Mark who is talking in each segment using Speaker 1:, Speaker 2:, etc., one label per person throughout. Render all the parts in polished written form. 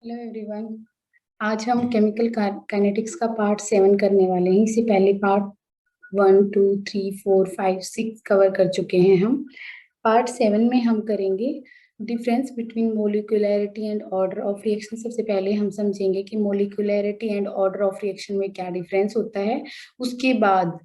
Speaker 1: Hello everyone. आज हम chemical kinetics का पार्ट 7 करने वाले हैं। इससे पहले पार्ट 1, 2, 3, 4, 5, 6 कवर कर चुके हैं हम। पार्ट 7 में हम करेंगे difference between molecularity and order of reaction. सबसे पहले हम समझेंगे कि molecularity and order of reaction में क्या डिफरेंस होता है। उसके बाद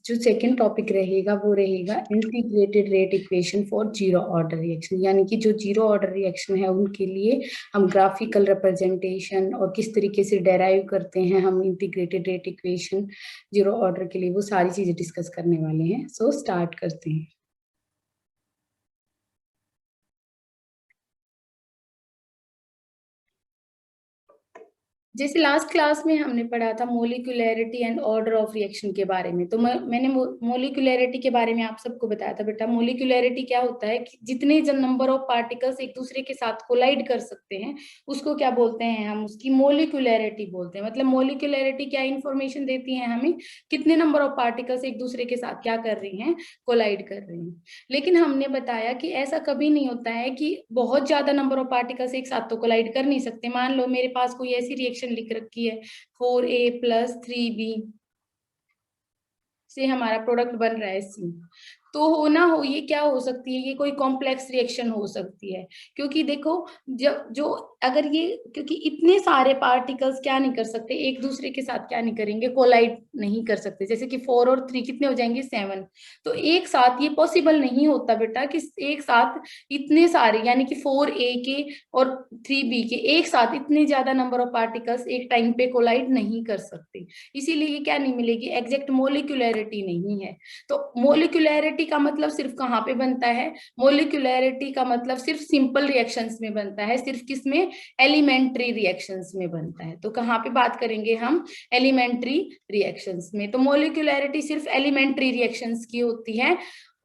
Speaker 1: जो सेकंड टॉपिक रहेगा वो रहेगा integrated rate equation for zero order reaction, यानी कि जो जीरो ऑर्डर रिएक्शन है उनके लिए हम ग्राफिकल रिप्रेजेंटेशन और किस तरीके से डेराइव करते हैं हम integrated rate equation zero order के लिए, वो सारी चीजें डिस्कस करने वाले हैं। सो स्टार्ट करते हैं। जैसे लास्ट क्लास में हमने पढ़ा था मोलिकुलैरिटी एंड ऑर्डर ऑफ रिएक्शन के बारे में, तो मैंने मोलिकुलैरिटी के बारे में आप सबको बताया था। बेटा मोलिकुलैरिटी क्या होता है कि जितने नंबर ऑफ पार्टिकल्स एक दूसरे के साथ कोलाइड कर सकते हैं उसको क्या बोलते हैं, हम उसकी मोलिकुलैरिटी बोलते हैं। मतलब मोलिकुलैरिटी क्या इंफॉर्मेशन देती है हमें, कितने नंबर ऑफ पार्टिकल्स एक दूसरे के साथ क्या कर रही हैं, कोलाइड कर रही हैं। लेकिन हमने बताया कि ऐसा कभी नहीं होता है कि बहुत ज्यादा नंबर ऑफ पार्टिकल्स एक साथ तो कोलाइड कर नहीं सकते। मान लो मेरे पास कोई ऐसी रिएक्शन लिख रखी है 4A + 3B से हमारा प्रोडक्ट बन रहा है C, तो हो ना हो ये क्या हो सकती है, ये कोई कॉम्प्लेक्स रिएक्शन हो सकती है। क्योंकि देखो जो अगर ये, क्योंकि इतने सारे पार्टिकल्स क्या नहीं कर सकते, एक दूसरे के साथ क्या नहीं करेंगे, कोलाइड नहीं कर सकते। जैसे कि 4 और 3 कितने हो जाएंगे, 7। तो एक साथ ये पॉसिबल नहीं होता बेटा कि एक साथ इतने सारे, यानी कि 4A के और 3B के एक साथ इतने ज्यादा नंबर ऑफ पार्टिकल्स एक टाइम पे कोलाइड नहीं कर सकते। इसीलिए ये क्या नहीं मिलेगी, एग्जैक्ट मोलिकुलैरिटी नहीं है। तो मोलिकुलैरिटी का मतलब सिर्फ कहाँ पे बनता है, मोलिकुलैरिटी का मतलब सिर्फ सिंपल रिएक्शंस में बनता है, सिर्फ किसमें, एलिमेंट्री रिएक्शंस में बनता है। तो कहाँ पे बात करेंगे हम, एलिमेंट्री रिएक्शंस में। तो मोलिकुलैरिटी सिर्फ एलिमेंट्री रिएक्शंस की होती है।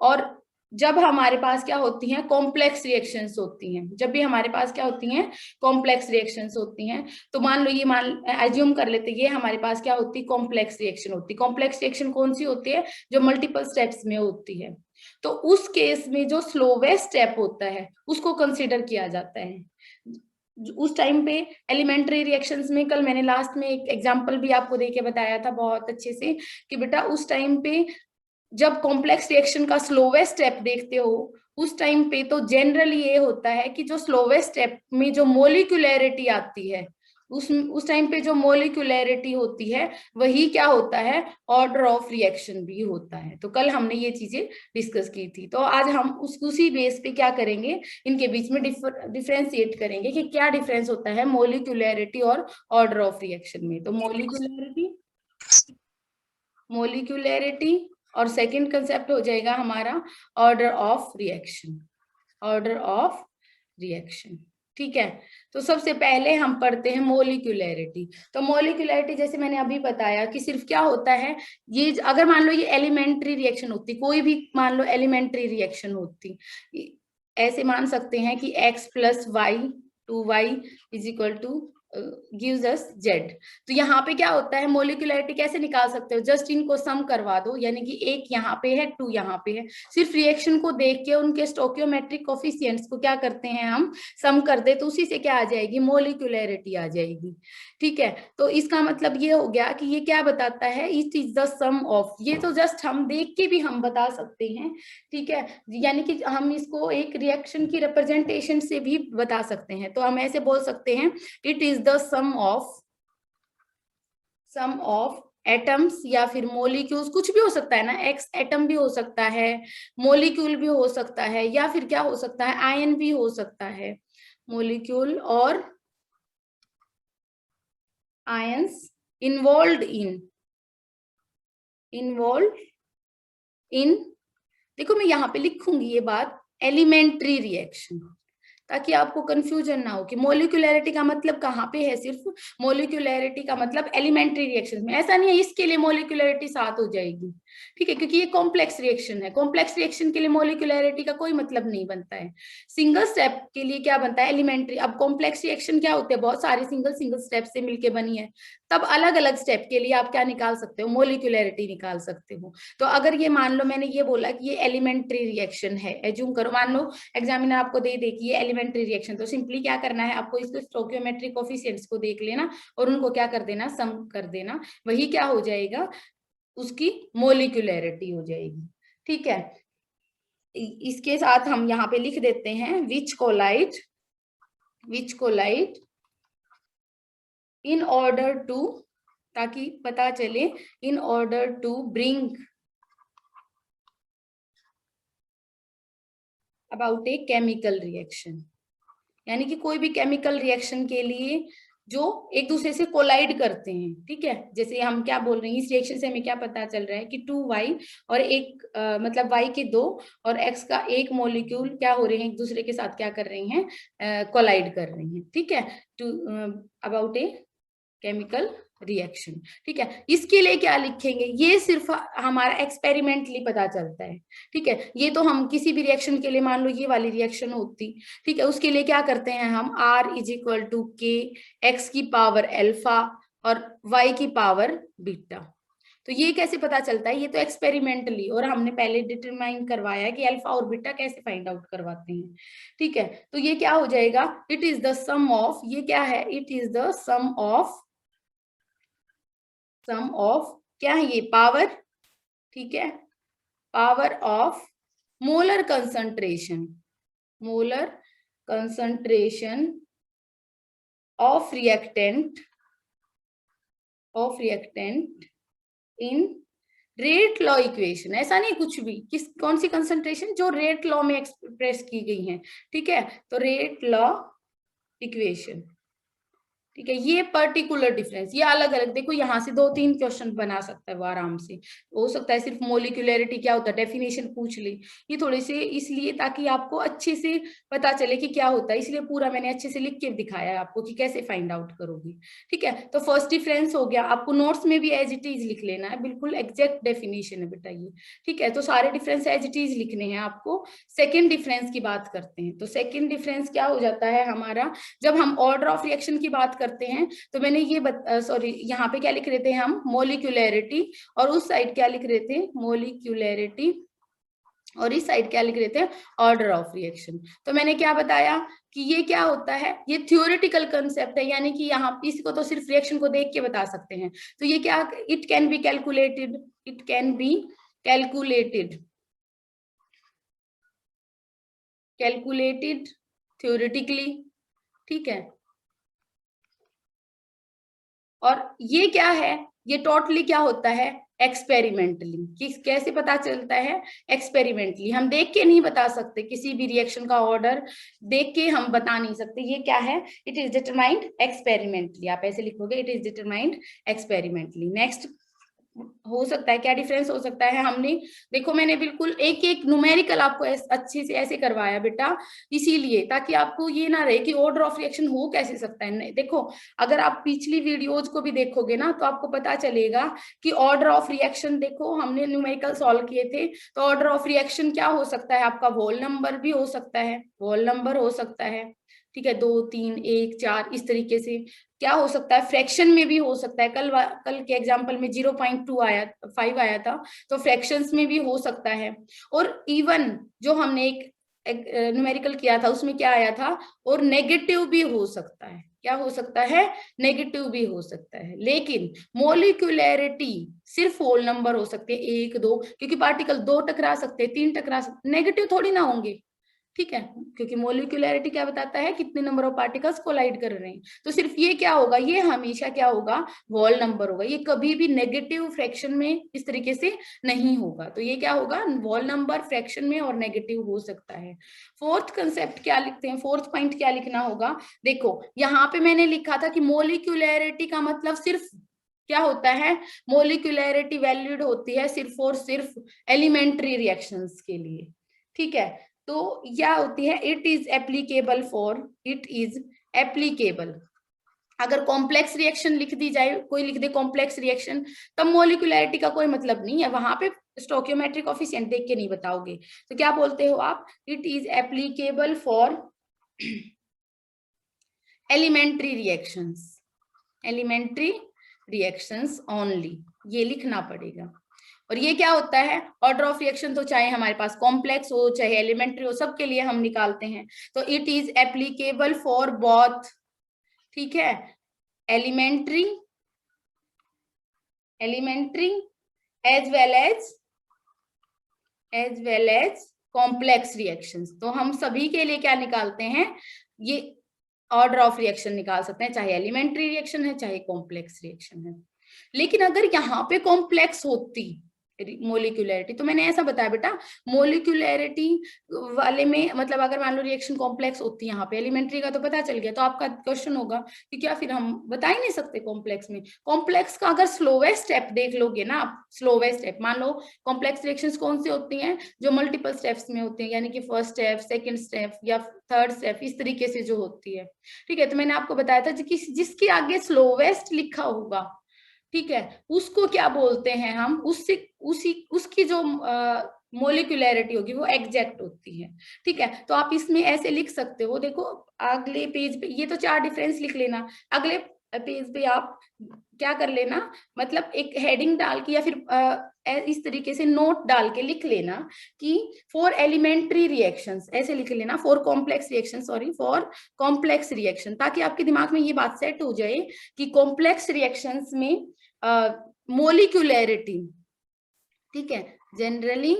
Speaker 1: और जब हमारे पास क्या होती हैं, कॉम्प्लेक्स रिएक्शंस होती हैं, जब भी हमारे पास क्या होती हैं, कॉम्प्लेक्स रिएक्शंस होती हैं। तो मान लो ये, मान एज्यूम कर लेते हैं ये हमारे पास क्या होती है, कॉम्प्लेक्स रिएक्शन होती है। कॉम्प्लेक्स रिएक्शन कौन सी होती है, जो मल्टीपल स्टेप्स में होती है। तो उस केस में जो स्लोवेस्ट स्टेप होता है उसको कंसिडर किया जाता है उस टाइम पे। एलिमेंट्री रिएक्शंस में कल मैंने लास्ट में एक एग्जांपल भी आपको देके बताया था बहुत अच्छे से कि बेटा उस टाइम पे जब कॉम्प्लेक्स रिएक्शन का स्लोवेस्ट स्टेप देखते हो उस टाइम पे तो जनरली ये होता है कि जो स्लोवेस्ट स्टेप में जो मोलिकुलैरिटी आती है उस टाइम पे जो मोलिकुलैरिटी होती है वही क्या होता है, ऑर्डर ऑफ रिएक्शन भी होता है। तो कल हमने ये चीजें डिस्कस की थी। तो आज हम उसी बेस पे क्या करेंगे, इनके बीच में डिफरेंशिएट करेंगे कि क्या डिफरेंस होता है मोलिकुलैरिटी और ऑर्डर ऑफ रिएक्शन में। तो मोलिकुलैरिटी और सेकंड कंसेप्ट हो जाएगा हमारा order of reaction. Order of reaction, ठीक है। तो सबसे पहले हम पढ़ते हैं मोलिकुलैरिटी। तो मोलिकुलैरिटी जैसे मैंने अभी बताया कि सिर्फ क्या होता है, ये अगर मान लो ये एलिमेंट्री रिएक्शन होती, कोई भी मान लो एलिमेंट्री रिएक्शन होती, ऐसे मान सकते हैं कि x + y 2y = gives us z। तो यहाँ पे क्या होता है, मोलिकुलैरिटी कैसे निकाल सकते हो, जस्ट इनको सम करवा दो, यानी कि एक यहाँ पे है 2 यहाँ पे है, सिर्फ रिएक्शन को देख के उनके स्टोकियोमेट्रिक कोफिशिएंट्स को क्या करते हैं हम, सम कर दे, तो उसी से क्या आ जाएगी, मोलिकुलैरिटी आ जाएगी। ठीक है, तो इसका मतलब ये हो गया कि ये क्या बताता है, it is the sum of, ये तो जस्ट हम देख के भी हम बता सकते हैं। ठीक है, यानी कि हम इसको एक रिएक्शन की रिप्रेजेंटेशन से भी बता सकते हैं। तो हम ऐसे बोल सकते हैं, it is the sum of atoms या फिर मोलिक्यूल्स, कुछ भी हो सकता है ना, एक्स एटम भी हो सकता है, मोलिक्यूल भी हो सकता है, या फिर क्या हो सकता है, आयन भी हो सकता है। मोलिक्यूल और आयंस इन्वॉल्व इन, देखो मैं यहाँ पे लिखूंगी ये बात, एलिमेंट्री रिएक्शन, ताकि आपको कंफ्यूजन ना हो कि मोलिकुलैरिटी का मतलब कहाँ पे है, सिर्फ मोलिकुलैरिटी का मतलब एलिमेंट्री रिएक्शन में। ऐसा नहीं है इसके लिए मोलिकुलैरिटी 7 हो जाएगी, ठीक है, क्योंकि ये कॉम्प्लेक्स रिएक्शन है। कॉम्प्लेक्स रिएक्शन के लिए मोलिकुलैरिटी का कोई मतलब नहीं बनता है। सिंगल स्टेप के लिए क्या बनता है, एलिमेंट्री। अब कॉम्प्लेक्स रिएक्शन क्या होते हैं, बहुत सारे सिंगल सिंगल स्टेप से मिलके बनी है, तब अलग अलग स्टेप के लिए आप क्या निकाल सकते हो, मोलिकुलैरिटी निकाल सकते हो। तो अगर ये मान लो मैंने ये बोला कि ये एलिमेंट्री रिएक्शन है, एज्यूम करो, मान लो एग्जामिनर आपको दे दे कि ये एलिमेंट्री रिएक्शन, तो सिंपली क्या करना है आपको, इसको स्टोइकियोमेट्रिक कोफिशिएंट्स को देख लेना और उनको क्या कर देना, सम कर देना, वही क्या हो जाएगा, उसकी मोलिकुलैरिटी हो जाएगी। ठीक है, इसके साथ हम यहाँ पे लिख देते हैं which collide in order to, ताकि पता चले, in order to bring about a chemical reaction, यानी कि कोई भी केमिकल रिएक्शन के लिए जो एक दूसरे से कोलाइड करते हैं। ठीक है, जैसे हम क्या बोल रहे हैं, इस रिएक्शन से हमें क्या पता चल रहा है कि 2y और एक मतलब y के 2 और x का एक मॉलिक्यूल क्या हो रहे हैं, एक दूसरे के साथ क्या कर रहे हैं, कोलाइड कर रहे हैं। ठीक है, to about a chemical reaction. ठीक है, इसके लिए क्या लिखेंगे, ये सिर्फ हमारा एक्सपेरिमेंटली पता चलता है। ठीक है, ये तो हम किसी भी रिएक्शन के लिए, मान लो ये वाली रिएक्शन होती, ठीक है, उसके लिए क्या करते हैं हम, R इज इक्वल टू के एक्स की पावर अल्फा और y की पावर बीटा। तो ये कैसे पता चलता है, ये तो एक्सपेरिमेंटली, और हमने पहले डिटरमाइन करवाया कि अल्फा और बीटा कैसे फाइंड आउट करवाते हैं। ठीक है, तो ये क्या हो जाएगा, it is the sum of, ये क्या है, it is the sum of क्या है ये, पावर। ठीक है, power of molar concentration of reactant in rate law equation. ऐसा नहीं कुछ भी, कौन सी कंसंट्रेशन, जो रेट लॉ में एक्सप्रेस की गई है। ठीक है, तो रेट लॉ इक्वेशन। ठीक है, ये पर्टिकुलर डिफरेंस, ये अलग अलग, देखो यहाँ से 2-3 क्वेश्चन बना सकता है वो आराम से, हो सकता है सिर्फ मोलिकुलैरिटी क्या होता है, डेफिनेशन पूछ ले। ये थोड़े से इसलिए ताकि आपको अच्छे से पता चले कि क्या होता है, इसलिए पूरा मैंने अच्छे से लिख के दिखाया है आपको कि कैसे फाइंड आउट करोगे। ठीक है, तो फर्स्ट डिफरेंस हो गया, आपको नोट्स में भी एज इट इज लिख लेना है, बिल्कुल एग्जैक्ट डेफिनेशन है बेटा ये। ठीक है, तो सारे डिफरेंस एज इट इज लिखने हैं आपको। सेकेंड डिफरेंस की बात करते हैं, तो सेकेंड डिफरेंस क्या हो जाता है हमारा, जब हम ऑर्डर ऑफ रिएक्शन की बात करते हैं, तो मैंने ये सॉरी यहाँ पे क्या लिख रहे थे हम, मोलिकुलैरिटी, और उस साइड क्या लिख रहे थे, मोलिकुलैरिटी, और इस साइड क्या लिख रहे थे, ऑर्डर ऑफ रिएक्शन। तो मैंने क्या बताया कि ये क्या होता है, ये थ्योरेटिकल कंसेप्ट है, यानी कि यहाँ इसको तो सिर्फ रिएक्शन को देख के बता सकते हैं। तो ये क्या, it can be calculated theoretically. ठीक है, और ये क्या है, ये टोटली क्या होता है, एक्सपेरिमेंटली। कैसे पता चलता है, एक्सपेरिमेंटली, हम देख के नहीं बता सकते, किसी भी रिएक्शन का ऑर्डर देख के हम बता नहीं सकते। ये क्या है, इट इज डिटरमाइंड एक्सपेरिमेंटली, आप ऐसे लिखोगे, it is determined experimentally. Next हो सकता है, क्या डिफरेंस हो सकता है, हमने देखो मैंने बिल्कुल एक एक न्यूमेरिकल आपको अच्छे से ऐसे करवाया बेटा, इसीलिए ताकि आपको ये ना रहे कि ऑर्डर ऑफ रिएक्शन हो कैसे सकता है। देखो अगर आप पिछली वीडियोज को भी देखोगे ना, तो आपको पता चलेगा कि ऑर्डर ऑफ रिएक्शन, देखो हमने न्यूमेरिकल सॉल्व किए थे, तो ऑर्डर ऑफ रिएक्शन क्या हो सकता है आपका, होल नंबर भी हो सकता है, होल नंबर हो सकता है। ठीक है, 2, 3, 1, 4, इस तरीके से क्या हो सकता है, फ्रैक्शन में भी हो सकता है। कल के एग्जांपल में 0.5 आया था, तो फ्रैक्शंस में भी हो सकता है। और इवन जो हमने एक न्यूमेरिकल किया था उसमें क्या आया था, और नेगेटिव भी हो सकता है। क्या हो सकता है, नेगेटिव भी हो सकता है। लेकिन मोलिकुलैरिटी सिर्फ होल नंबर हो सकते हैं, 1, 2, क्योंकि पार्टिकल 2 टकरा सकते हैं, 3 टकरा सकते, नेगेटिव थोड़ी ना होंगे। ठीक है, क्योंकि मोलिकुलैरिटी क्या बताता है, कितने नंबर ऑफ पार्टिकल्स कोलाइड कर रहे हैं। तो सिर्फ ये क्या होगा, ये हमेशा क्या होगा, वॉल नंबर होगा, ये कभी भी नेगेटिव फ्रैक्शन में इस तरीके से नहीं होगा। तो ये क्या होगा, वॉल नंबर फ्रैक्शन में और नेगेटिव हो सकता है। फोर्थ कंसेप्ट क्या लिखते हैं, फोर्थ पॉइंट क्या लिखना होगा, देखो यहाँ पे मैंने लिखा था कि मोलिकुलैरिटी का मतलब सिर्फ क्या होता है, मोलिकुलैरिटी वैलिड होती है सिर्फ और सिर्फ एलिमेंट्री रिएक्शंस के लिए। ठीक है, तो क्या होती है, इट इज एप्लीकेबल। अगर कॉम्प्लेक्स रिएक्शन लिख दी जाए, कोई लिख दे कॉम्प्लेक्स रिएक्शन, तब मोलिकुलैरिटी का कोई मतलब नहीं है, वहां पे स्टोकियोमेट्रिक कोफिशिएंट देख के नहीं बताओगे, तो क्या बोलते हो आप? It is applicable for elementary reactions, elementary reactions only, ये लिखना पड़ेगा। और ये क्या होता है? ऑर्डर ऑफ रिएक्शन तो चाहे हमारे पास कॉम्प्लेक्स हो चाहे एलिमेंट्री हो, सबके लिए हम निकालते हैं। तो it is applicable for both, ठीक है, elementary as well as complex reactions. तो हम सभी के लिए क्या निकालते हैं? ये ऑर्डर ऑफ रिएक्शन निकाल सकते हैं, चाहे एलिमेंट्री रिएक्शन है चाहे कॉम्प्लेक्स रिएक्शन है। लेकिन अगर यहाँ पे कॉम्प्लेक्स होती मोलिकुलैरिटी, तो मैंने ऐसा बताया बेटा, मोलिकुलैरिटी वाले में मतलब अगर मान लो रिएक्शन कॉम्प्लेक्स होती है यहाँ पे, एलिमेंट्री का तो पता चल गया, तो आपका क्वेश्चन होगा कि क्या फिर हम बता ही नहीं सकते कॉम्प्लेक्स में? कॉम्प्लेक्स का अगर स्लोवेस्ट स्टेप देख लोगे ना आप, स्लोवेस्ट स्टेप मान लो, कॉम्प्लेक्स रिएक्शंस कौन सी होती हैं? जो मल्टीपल स्टेप्स में होती हैं, यानी कि फर्स्ट स्टेप, सेकेंड स्टेप या थर्ड स्टेप, इस तरीके से जो होती है, ठीक है। तो मैंने आपको बताया था जिसके आगे स्लोवेस्ट लिखा होगा, ठीक है, उसको क्या बोलते हैं हम? उसकी जो मोलिकुलैरिटी होगी वो एग्जैक्ट होती है, ठीक है। तो आप इसमें ऐसे लिख सकते हो, देखो अगले पेज पे ये तो 4 डिफरेंस लिख लेना, अगले पेज पे आप क्या कर लेना, मतलब एक हेडिंग डाल के या फिर इस तरीके से नोट डाल के लिख लेना कि फॉर एलिमेंट्री रिएक्शंस, ऐसे लिख लेना, for complex reaction, sorry for complex reaction, ताकि आपके दिमाग में ये बात सेट हो जाए कि कॉम्प्लेक्स रिएक्शंस में मोलिकुलैरिटी, ठीक है, जनरली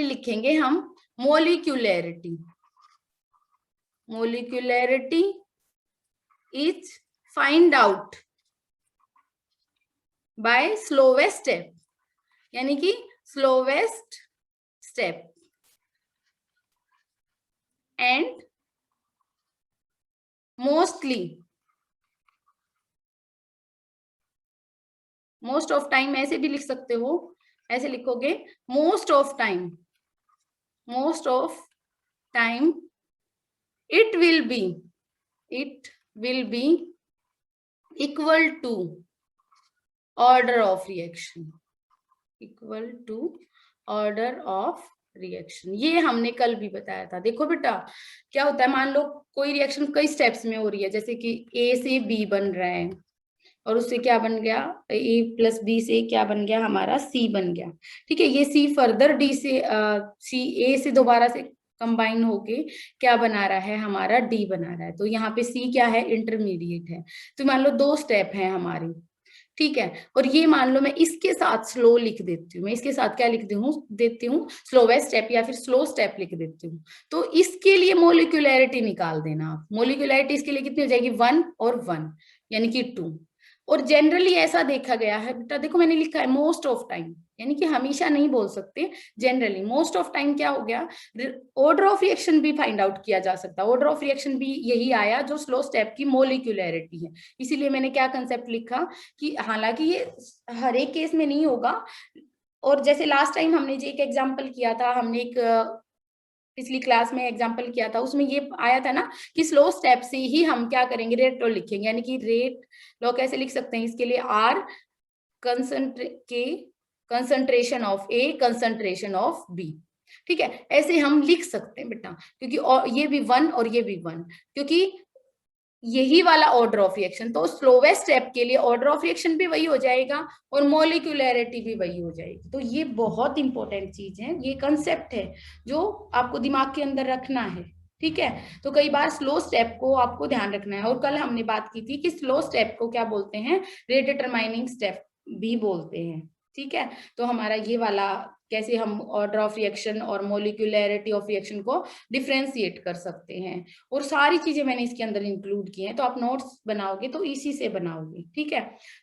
Speaker 1: लिखेंगे हम molecularity is find out by slowest step, यानी कि slowest step and most of time, ऐसे भी लिख सकते हो, ऐसे लिखोगे most of time it will be equal to order of reaction, ये हमने कल भी बताया था। देखो बेटा क्या होता है, मान लो कोई रिएक्शन कई स्टेप्स में हो रही है, जैसे कि ए से बी बन रहा है और उससे क्या बन गया, ए प्लस बी से क्या बन गया, हमारा सी बन गया, ठीक है। ये सी फर्दर डी से सी ए से दोबारा से कंबाइन होके क्या बना रहा है, हमारा डी बना रहा है। तो यहाँ पे सी क्या है, इंटरमीडिएट है। तो मान लो 2 स्टेप है हमारी, ठीक है। और ये मान लो मैं इसके साथ स्लो लिख देती हूँ, मैं इसके साथ क्या लिख देती हूँ स्लोवेस्ट स्टेप या फिर स्लो स्टेप लिख देती हूँ। तो इसके लिए मोलिकुलैरिटी निकाल देना आप। मोलिकुलैरिटी इसके लिए कितनी हो जाएगी, 1 और 1 यानी कि 2। और जनरली ऐसा देखा गया है बेटा, देखो मैंने लिखा है मोस्ट ऑफ टाइम, यानी कि हमेशा नहीं बोल सकते, जनरली मोस्ट ऑफ टाइम क्या हो गया, ऑर्डर ऑफ रिएक्शन भी फाइंड आउट किया जा सकता है। ऑर्डर ऑफ रिएक्शन भी यही आया जो स्लो स्टेप की मोलिकुलैरिटी है। इसीलिए मैंने क्या कंसेप्ट लिखा कि हालांकि ये हर एक केस में नहीं होगा। और जैसे लास्ट टाइम हमने जो एक एग्जाम्पल किया था, हमने एक पिछली क्लास में एग्जाम्पल किया था, उसमें ये आया था ना कि स्लो स्टेप से ही हम क्या करेंगे, रेट लॉ लिखेंगे, यानी कि रेट लॉ कैसे लिख सकते हैं, इसके लिए R concentration of A concentration of B, ठीक है, ऐसे हम लिख सकते हैं बेटा, क्योंकि और ये भी 1 और ये भी 1, क्योंकि यही वाला ऑर्डर ऑफ रिएक्शन, तो स्लोवेस्ट स्टेप के लिए ऑर्डर ऑफ रिएक्शन भी वही हो जाएगा और मोलिकुलैरिटी भी वही हो जाएगी। तो ये बहुत इंपॉर्टेंट चीज है, ये कंसेप्ट है जो आपको दिमाग के अंदर रखना है, ठीक है। तो कई बार स्लो स्टेप को आपको ध्यान रखना है। और कल हमने बात की थी कि स्लो स्टेप को क्या बोलते हैं, रेट डिटरमाइनिंग स्टेप भी बोलते हैं, ठीक है। तो हमारा ये वाला कैसे हम ऑर्डर ऑफ रिएक्शन और मोलिकुलैरिटी ऑफ रिएक्शन को डिफ्रेंशिएट कर सकते हैं, और सारी चीजें मैंने इसके अंदर इंक्लूड की हैं। तो आप नोट्स बनाओगे तो इसी से बनाओगे, ठीक है।